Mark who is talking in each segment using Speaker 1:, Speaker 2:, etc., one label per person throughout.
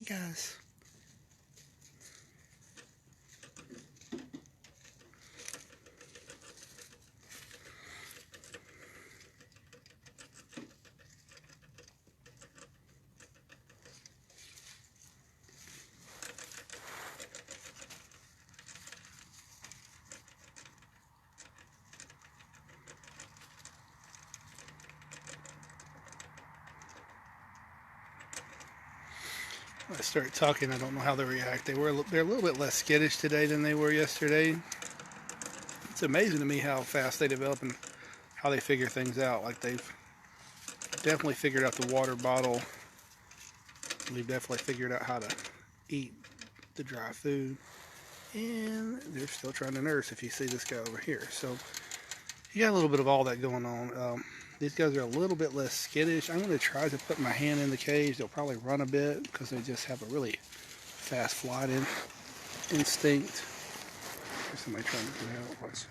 Speaker 1: guys. When I start talking, I don't know how they react. They're a little bit less skittish today than they were yesterday. It's amazing to me how fast they develop and how they figure things out. Like they've definitely figured out the water bottle. We've definitely figured out how to eat the dry food. And they're still trying to nurse, if you see this guy over here. So you got a little bit of all that going on. These guys are a little bit less skittish. I'm going to try to put my hand in the cage. They'll probably run a bit because they just have a really fast flight instinct. There's somebody trying to get out. Watch.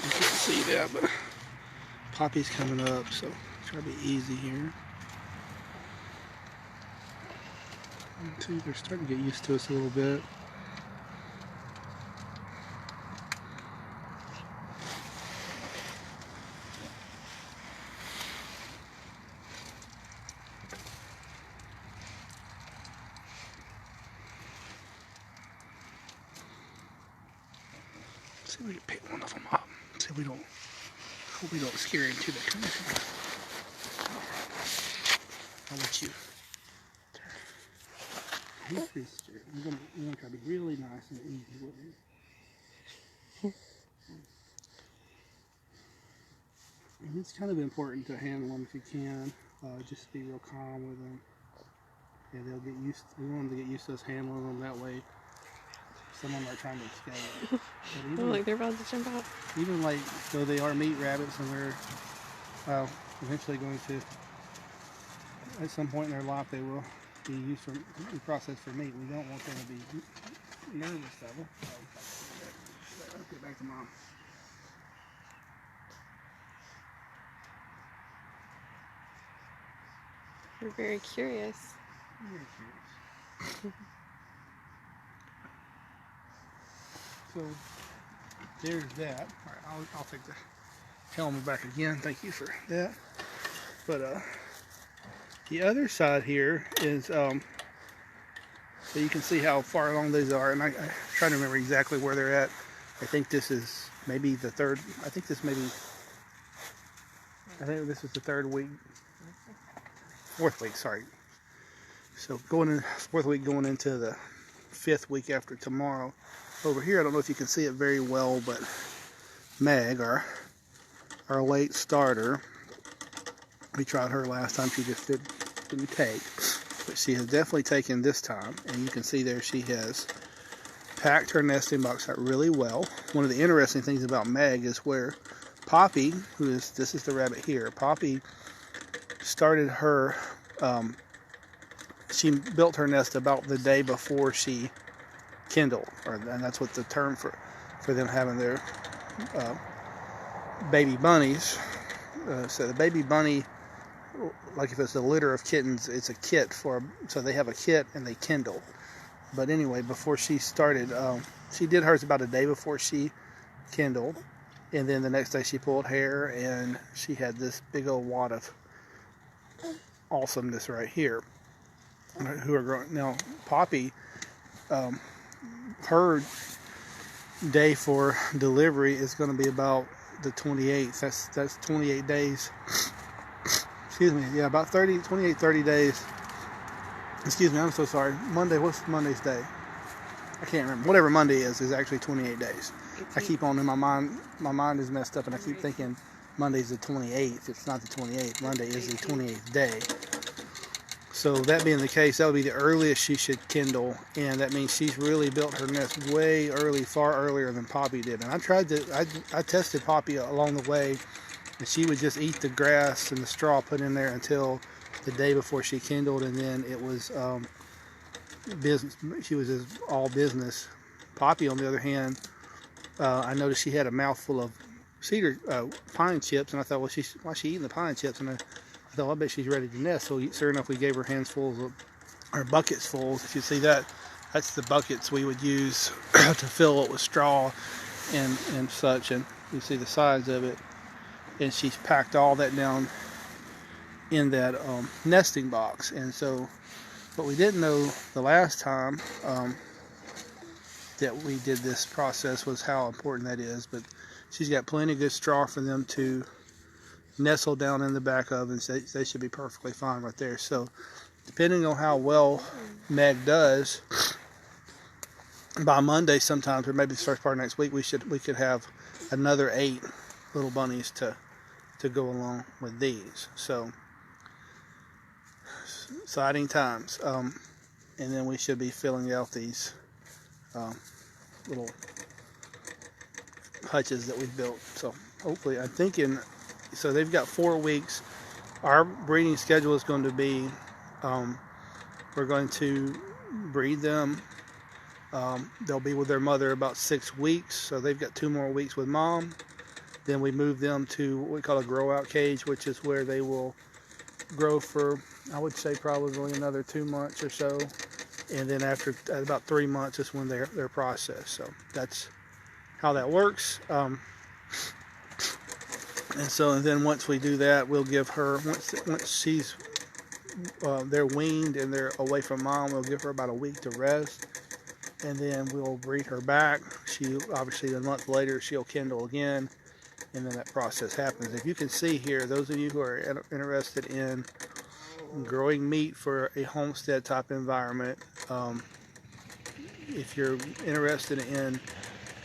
Speaker 1: You can see that, but Poppy's coming up, so try to be easy here. See, they're starting to get used to us a little bit. See if we can pick one of them up. See if we don't. Hope we don't scare him too much. I'll let you. He's pretty scared. We're gonna try to be really nice and easy with him. And it's kind of important to handle them if you can. Just be real calm with them. Yeah, they'll get used. We want them to get used to us handling them that way. Some of them are trying to escape.
Speaker 2: Even, like they're about to jump out.
Speaker 1: Even like, though they are meat rabbits and they're eventually going to, at some point in their life, they will be used for processed for meat. We don't want them to be nervous of them. Let's get back to mom.
Speaker 2: You're very curious.
Speaker 1: I'm very curious. So there's that. All right, I'll take the helmet back again. Thank you for that. But the other side here is so you can see how far along these are, and I'm trying to remember exactly where they're at. I think this is maybe the third. I think this is the third week, fourth week. Sorry. So going in fourth week, going into the fifth week after tomorrow. Over here, I don't know if you can see it very well, but Meg, our late starter, we tried her last time. She just didn't take, but she has definitely taken this time, and you can see there she has packed her nesting box out really well. One of the interesting things about Meg is where Poppy, this is the rabbit here, Poppy started her, she built her nest about the day before she kindled, and that's what the term for them having their baby bunnies. So the baby bunny, like if it's a litter of kittens, it's a kit so they have a kit and they kindle. But anyway, before she started, she did hers about a day before she kindled, and then the next day she pulled hair, and she had this big old wad of awesomeness right here. Who are growing now? Poppy, her day for delivery is going to be about the 28th. That's 28 days. Excuse me. Yeah, about 30 days. Excuse me, I'm so sorry. Monday, what's Monday's day? I can't remember. Whatever Monday is actually 28 days. I keep on in my mind is messed up, and I keep thinking Monday's the 28th. It's not the 28th. Monday is the 28th day. So that being the case, that would be the earliest she should kindle, and that means she's really built her nest way early, far earlier than Poppy did. And I tested Poppy along the way, and she would just eat the grass and the straw put in there until the day before she kindled, and then it was business. She was just all business. Poppy, on the other hand, I noticed she had a mouthful of pine chips, and I thought, well, why's she eating the pine chips? And I thought, I bet she's ready to nest. So sure enough, we gave her handfuls of, or buckets full. If you see that, that's the buckets we would use to fill it with straw and such. And you see the size of it. And she's packed all that down in that nesting box. And so what we didn't know the last time that we did this process was how important that is. But she's got plenty of good straw for them to nestle down in the back of, and they should be perfectly fine right there. So depending on how well Meg does, by Monday sometimes, or maybe the first part of next week, we could have another 8 little bunnies to go along with these. So exciting times. And then we should be filling out these little hutches that we built. So hopefully, I'm thinking, so they've got 4 weeks. Our breeding schedule is going to be, we're going to breed them. They'll be with their mother about 6 weeks, so they've got 2 more weeks with mom. Then we move them to what we call a grow out cage, which is where they will grow for, I would say, probably another 2 months or so. And then after about 3 months is when they're processed. So that's how that works. And then once we do that, we'll give her, once she's they're weaned and they're away from mom, we'll give her about a week to rest, and then we'll breed her back. She obviously, a month later, she'll kindle again, and then that process happens. If you can see here, those of you who are interested in growing meat for a homestead type environment, if you're interested in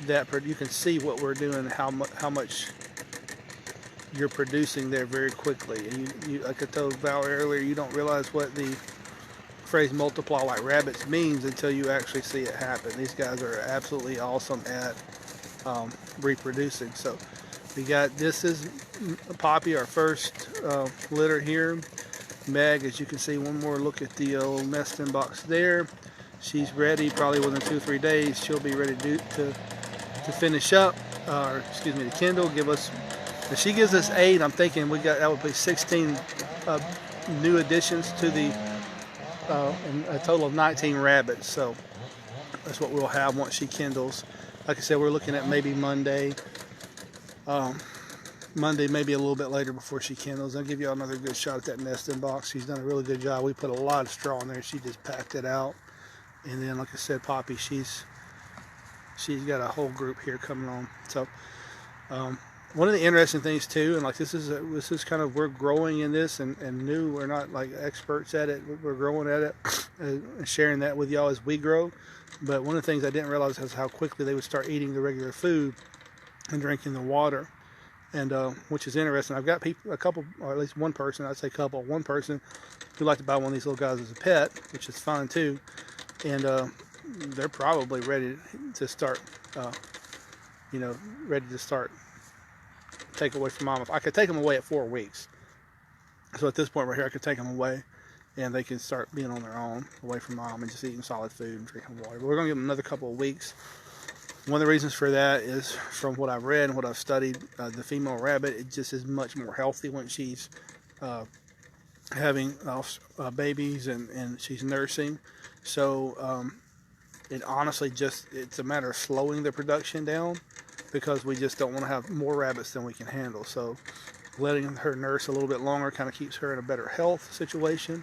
Speaker 1: that, you can see what we're doing, how much you're producing there very quickly. And you, like I told Val earlier, you don't realize what the phrase multiply like rabbits means until you actually see it happen. These guys are absolutely awesome at reproducing. So we got, this is Poppy, our first litter here. Meg, as you can see, one more look at the old nesting box there. She's ready, probably within 2 or 3 days. She'll be ready to finish up, or excuse me, to kindle. Give us, if she gives us 8, I'm thinking we got, that would be 16 new additions to the, and a total of 19 rabbits. So that's what we'll have once she kindles. Like I said, we're looking at maybe Monday. Monday, maybe a little bit later before she kindles. I'll give you another good shot at that nesting box. She's done a really good job. We put a lot of straw in there. She just packed it out. And then, like I said, Poppy, she's got a whole group here coming on. So one of the interesting things too, and like this is kind of, we're growing in this and new. We're not like experts at it. We're growing at it and sharing that with y'all as we grow. But one of the things I didn't realize is how quickly they would start eating the regular food and drinking the water. And which is interesting. I've got people, a couple, or at least one person, I'd say couple, one person who'd like to buy one of these little guys as a pet, which is fine too. And they're probably ready to start, ready to start take away from mom. If I could take them away at 4 weeks. So at this point right here, I could take them away and they can start being on their own, away from mom and just eating solid food and drinking water. But we're going to give them another couple of weeks. One of the reasons for that is, from what I've read and what I've studied, the female rabbit, it just is much more healthy when she's having babies and she's nursing. So it honestly it's a matter of slowing the production down, because we just don't want to have more rabbits than we can handle. So letting her nurse a little bit longer kind of keeps her in a better health situation.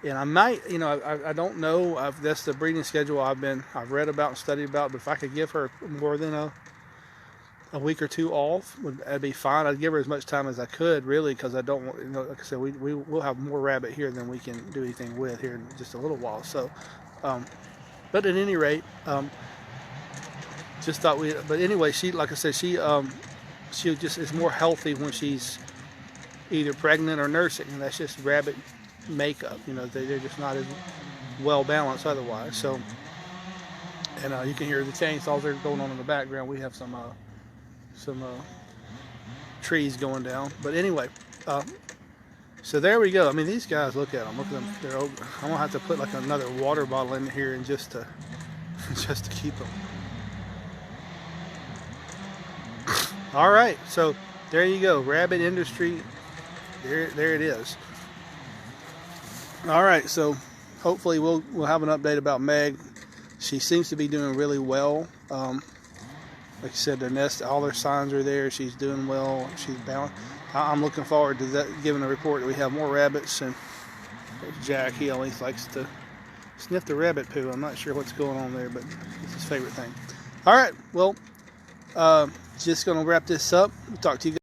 Speaker 1: And I might, I don't know. That's the breeding schedule I've read about and studied about. But if I could give her more than a week or 2 off, that'd be fine. I'd give her as much time as I could, really, because I don't want, like I said, we'll have more rabbit here than we can do anything with here in just a little while. So, but at any rate, just thought but anyway, she, like I said, she just is more healthy when she's either pregnant or nursing, and that's just rabbit makeup. They're just not as well balanced otherwise. So, and you can hear the chainsaws are going on in the background. We have some trees going down. But anyway, so there we go. I mean, these guys, look at them. Look at them. I'm gonna have to put like another water bottle in here and just to keep them. All right, so there you go. Rabbit industry there it is. All right, so hopefully we'll have an update about Meg. She seems to be doing really well. Like I said, their nest, all their signs are there. She's doing well. She's balanced. I'm looking forward to that, giving a report that we have more rabbits. And Jack, he always likes to sniff the rabbit poo. I'm not sure what's going on there, but it's his favorite thing. All right, well, just going to wrap this up. We'll talk to you guys.